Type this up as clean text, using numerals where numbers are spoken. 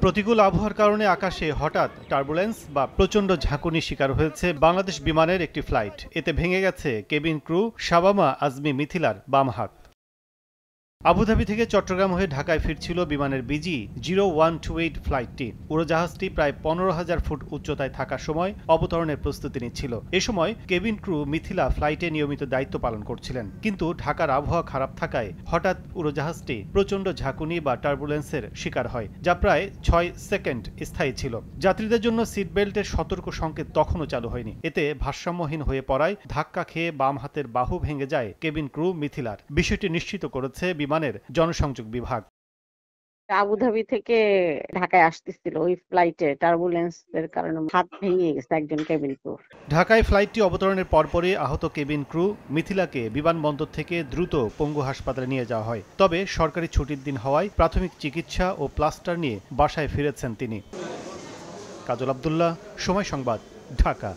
প্রতিকূল আবহাওয়ার কারণে আকাশে হঠাৎ টার্বুলেন্স বা প্রচণ্ড ঝাঁকুনির শিকার হয়েছে বাংলাদেশ বিমানের একটি ফ্লাইট। এতে ভেঙে গেছে কেবিন ক্রু শাবামা আজমি মিথিলার বাম হাত। আবুধাবি থেকে চট্টগ্রাম হয়ে ঢাকায় ফিরছিল বিমানের বিজি 0128 ফ্লাইটটি। উড়োজাহাজটি প্রায় 15,000 ফুট উচ্চতায় থাকার সময় অবতরণের প্রস্তুতি নিচ্ছিল। এ সময় কেবিন ক্রু মিথিলা ফ্লাইটে নিয়মিত দায়িত্ব পালন করছিলেন, কিন্তু ঢাকার আবহাওয়া খারাপ থাকায় হঠাৎ উড়োজাহাজটি প্রচণ্ড ঝাঁকুনি বা টার্বুলেন্সের শিকার হয়, যা প্রায় 6 সেকেন্ড স্থায়ী ছিল। যাত্রীদের জন্য সিট বেল্টের সতর্ক সংকেত তখনও চালু হয়নি। এতে ভারসাম্যহীন হয়ে পড়ায় ধাক্কা খেয়ে বাম হাতের বাহু ভেঙে যায় কেবিন ক্রু মিথিলার। বিষয়টি নিশ্চিত করেছে বিমানের জনসংযোগ বিভাগ। আবুধাবি থেকে ঢাকায় আসতেছিল, ওই ফ্লাইটে টার্বুলেন্স এর কারণে হাত ভেঙে গেছে একজন কেবিন ক্রু। ঢাকায় ফ্লাইটটি অবতরণের পরপরই আহত কেবিন ক্রু মিথিলাকে বিমানবন্দর থেকে দ্রুত পঙ্গু হাসপাতালে নিয়ে যাওয়া হয়। তবে সরকারি ছুটির দিন হওয়ায় প্রাথমিক চিকিৎসা ও প্লাস্টার নিয়ে বাসায় ফিরেছেন তিনি। কাজল আব্দুল্লাহ, সময় সংবাদ, ঢাকা।